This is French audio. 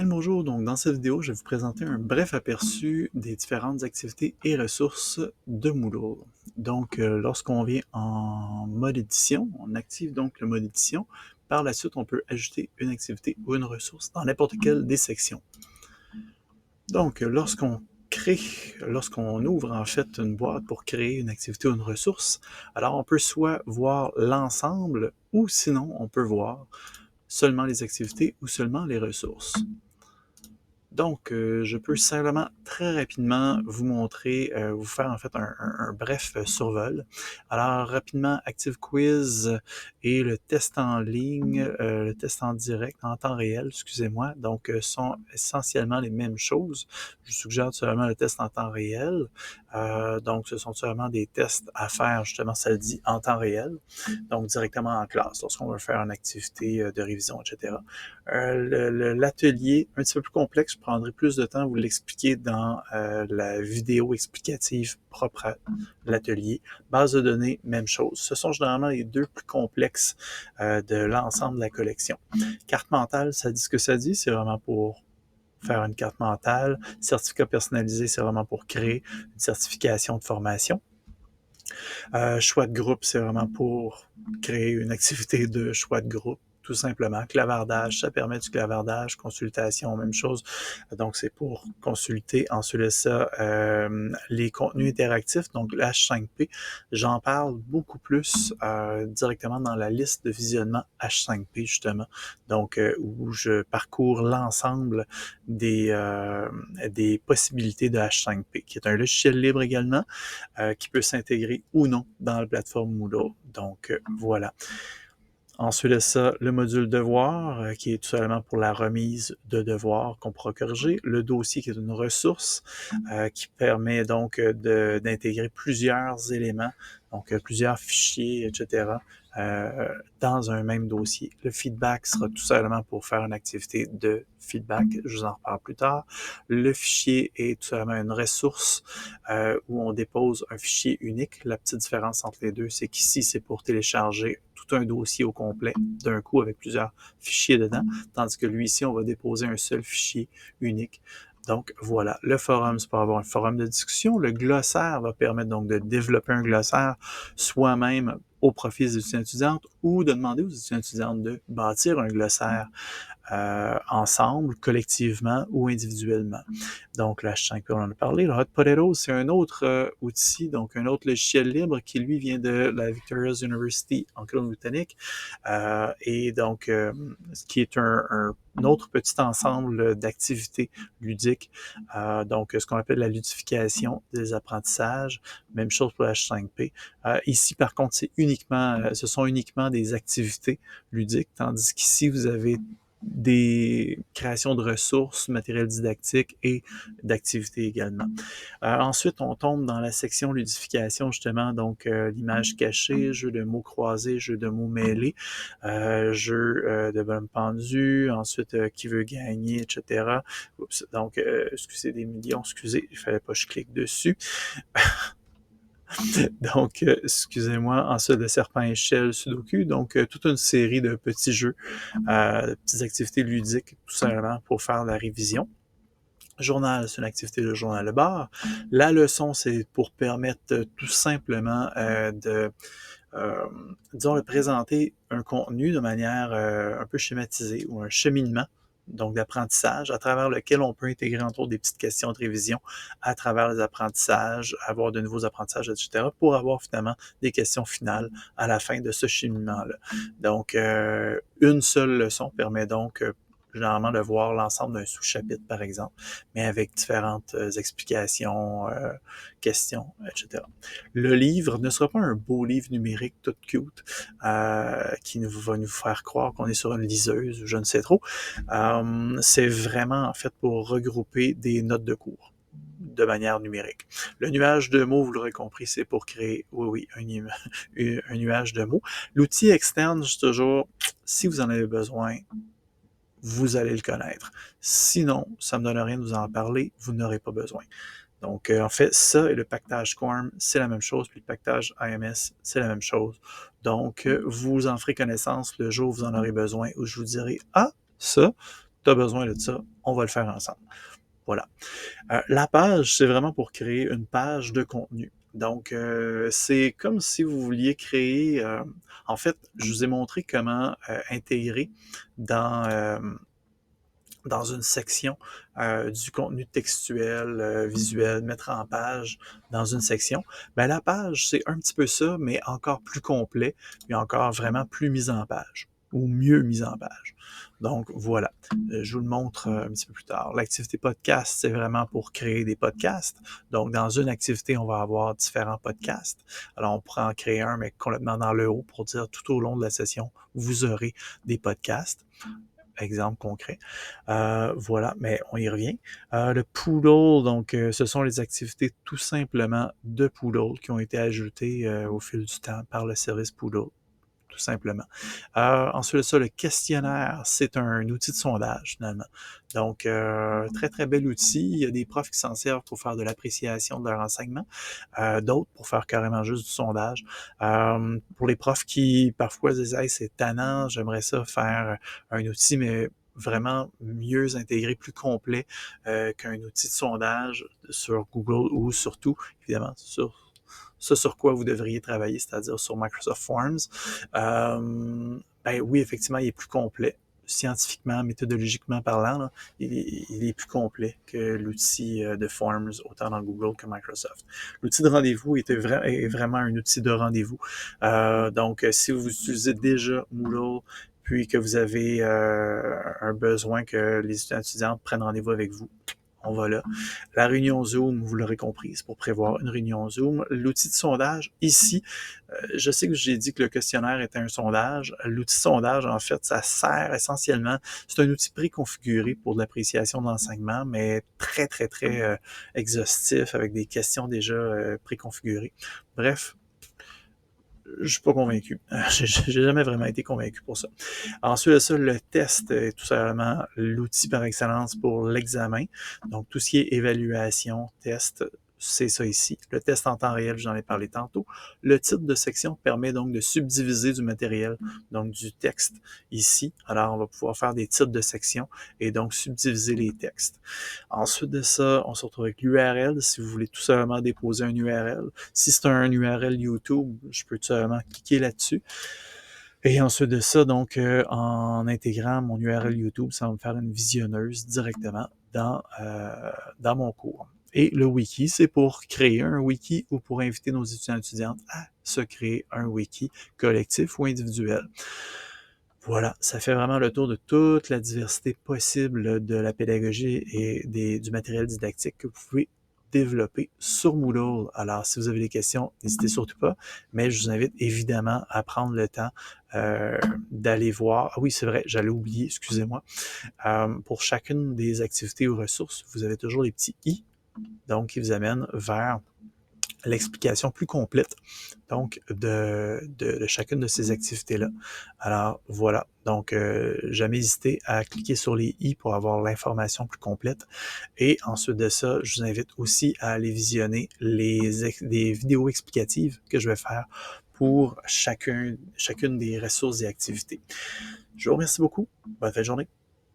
Bonjour, donc dans cette vidéo, je vais vous présenter un bref aperçu des différentes activités et ressources de Moodle. Donc, lorsqu'on vient en mode édition, on active donc le mode édition. Par la suite, on peut ajouter une activité ou une ressource dans n'importe quelle des sections. Donc, lorsqu'on ouvre en fait une boîte pour créer une activité ou une ressource, alors on peut soit voir l'ensemble ou sinon on peut voir seulement les activités ou seulement les ressources. Donc, je peux simplement très rapidement vous montrer, vous faire en fait un bref survol. Alors, rapidement, Active Quiz et le test en ligne, le test en direct, en temps réel, excusez-moi, donc sont essentiellement les mêmes choses. Je vous suggère seulement le test en temps réel. Donc, ce sont seulement des tests à faire, justement, ça le dit, en temps réel, donc directement en classe, lorsqu'on veut faire une activité de révision, etc. L'atelier, un petit peu plus complexe, je prendrai plus de temps à vous l'expliquer dans la vidéo explicative propre à l'atelier. Base de données, même chose. Ce sont généralement les deux plus complexes de l'ensemble de la collection. Carte mentale, ça dit ce que ça dit, c'est vraiment pour faire une carte mentale. Certificat personnalisé, c'est vraiment pour créer une certification de formation. Choix de groupe, c'est vraiment pour créer une activité de choix de groupe, tout simplement. Clavardage, ça permet du clavardage. Consultation, même chose. Donc, c'est pour consulter. Ensuite de ça, les contenus interactifs, donc le H5P, j'en parle beaucoup plus directement dans la liste de visionnement H5P, justement. Donc, où je parcours l'ensemble des possibilités de H5P, qui est un logiciel libre également, qui peut s'intégrer ou non dans la plateforme Moodle. Donc, voilà. Ensuite de ça, le module devoir, qui est tout simplement pour la remise de devoirs qu'on pourra corriger. Le dossier, qui est une ressource qui permet donc d'intégrer plusieurs éléments, donc plusieurs fichiers, etc., dans un même dossier. Le feedback sera tout simplement pour faire une activité de feedback. Je vous en reparle plus tard. Le fichier est tout simplement une ressource où on dépose un fichier unique. La petite différence entre les deux, c'est qu'ici, c'est pour télécharger tout un dossier au complet d'un coup avec plusieurs fichiers dedans, tandis que lui ici, on va déposer un seul fichier unique. Donc voilà, le forum, c'est pour avoir un forum de discussion. Le glossaire va permettre donc de développer un glossaire soi-même au profit des étudiants et étudiantes ou de demander aux étudiants et étudiantes de bâtir un glossaire ensemble, collectivement ou individuellement. Donc, le H5P, on en a parlé. Le Hot Potato, c'est un autre outil, donc un autre logiciel libre qui, lui, vient de la Victoria's University en Colombie-Britannique. Et donc, ce qui est un autre petit ensemble d'activités ludiques. Donc, ce qu'on appelle la ludification des apprentissages. Même chose pour le H5P. Ici, par contre, ce sont uniquement des activités ludiques, tandis qu'ici, vous avez des créations de ressources, matériel didactique et d'activités également. Ensuite, on tombe dans la section ludification, justement, donc l'image cachée, jeu de mots croisés, jeu de mots mêlés, jeu de bonne pendue, ensuite qui veut gagner, etc. Oups, donc, excusez des millions, excusez, il fallait pas que je clique dessus. Donc, excusez-moi, ensuite le serpent échelle Sudoku, donc toute une série de petits jeux, de petites activités ludiques, tout simplement pour faire la révision. Journal, c'est une activité de journal de bord. La leçon, c'est pour permettre tout simplement disons, de présenter un contenu de manière un peu schématisée ou un cheminement, donc d'apprentissage, à travers lequel on peut intégrer entre autres des petites questions de révision à travers les apprentissages, avoir de nouveaux apprentissages, etc., pour avoir finalement des questions finales à la fin de ce cheminement-là. Donc, une seule leçon permet donc généralement de voir l'ensemble d'un sous-chapitre, par exemple, mais avec différentes explications, questions, etc. Le livre ne sera pas un beau livre numérique tout cute qui va nous faire croire qu'on est sur une liseuse ou je ne sais trop. C'est vraiment en fait pour regrouper des notes de cours de manière numérique. Le nuage de mots, vous l'aurez compris, c'est pour créer, oui, un nuage de mots. L'outil externe, je toujours, si vous en avez besoin, vous allez le connaître. Sinon, ça ne me donne rien de vous en parler, vous n'aurez pas besoin. Donc, en fait, ça et le pactage Squarm, c'est la même chose, puis le pactage IMS, c'est la même chose. Donc, vous en ferez connaissance le jour où vous en aurez besoin, où je vous dirai, ah, ça, tu as besoin de ça, on va le faire ensemble. Voilà. La page, c'est vraiment pour créer une page de contenu. Donc, c'est comme si vous vouliez créer... en fait, je vous ai montré comment intégrer dans, dans une section du contenu textuel, visuel, mettre en page dans une section. Ben, la page, c'est un petit peu ça, mais encore plus complet, et encore vraiment plus mis en page, ou mieux mis en page. Donc, voilà. Je vous le montre un petit peu plus tard. L'activité podcast, c'est vraiment pour créer des podcasts. Donc, dans une activité, on va avoir différents podcasts. Alors, on pourra en créer un, mais complètement dans le haut pour dire tout au long de la session, vous aurez des podcasts. Exemple concret. Voilà, mais on y revient. Le Poodle, donc, ce sont les activités tout simplement de Poodle qui ont été ajoutées au fil du temps par le service Poodle, tout simplement. Ensuite de ça, le questionnaire, c'est un outil de sondage, finalement. Donc, très, très bel outil. Il y a des profs qui s'en servent pour faire de l'appréciation de leur enseignement, d'autres pour faire carrément juste du sondage. Pour les profs qui, parfois, disent hey, « c'est tannant, j'aimerais ça faire un outil, mais vraiment mieux intégré, plus complet qu'un outil de sondage sur Google ou surtout, évidemment, sur ce sur quoi vous devriez travailler, c'est-à-dire sur Microsoft Forms. Ben oui, effectivement, il est plus complet. Scientifiquement, méthodologiquement parlant, là, il est plus complet que l'outil de Forms, autant dans Google que Microsoft. L'outil de rendez-vous est vraiment un outil de rendez-vous. Donc, si vous utilisez déjà Moodle, puis que vous avez un besoin que les étudiants prennent rendez-vous avec vous, on va là. La réunion Zoom, vous l'aurez compris, c'est pour prévoir une réunion Zoom. L'outil de sondage, ici, je sais que j'ai dit que le questionnaire était un sondage. L'outil de sondage, en fait, ça sert essentiellement, c'est un outil préconfiguré pour de l'appréciation de l'enseignement, mais très, très, très exhaustif, avec des questions déjà préconfigurées. Bref, je suis pas convaincu. J'ai jamais vraiment été convaincu pour ça. Ensuite de ça, le test est tout simplement l'outil par excellence pour l'examen. Donc, tout ce qui est évaluation, test, c'est ça ici. Le test en temps réel, j'en ai parlé tantôt. Le titre de section permet donc de subdiviser du matériel, donc du texte ici. Alors, on va pouvoir faire des titres de section et donc subdiviser les textes. Ensuite de ça, on se retrouve avec l'URL. Si vous voulez tout simplement déposer un URL. Si c'est un URL YouTube, je peux tout simplement cliquer là-dessus. Et ensuite de ça, donc, en intégrant mon URL YouTube, ça va me faire une visionneuse directement dans mon cours. Et le wiki, c'est pour créer un wiki ou pour inviter nos étudiants et étudiantes à se créer un wiki collectif ou individuel. Voilà, ça fait vraiment le tour de toute la diversité possible de la pédagogie et du matériel didactique que vous pouvez développer sur Moodle. Alors, si vous avez des questions, n'hésitez surtout pas, mais je vous invite évidemment à prendre le temps d'aller voir. Ah oui, c'est vrai, j'allais oublier, excusez-moi. Pour chacune des activités ou ressources, vous avez toujours les petits i, donc qui vous amènent vers l'explication plus complète donc de chacune de ces activités-là. Alors voilà, donc jamais hésiter à cliquer sur les i pour avoir l'information plus complète. Et ensuite de ça, je vous invite aussi à aller visionner des vidéos explicatives que je vais faire pour chacune des ressources et activités. Je vous remercie beaucoup. Bonne fin de journée.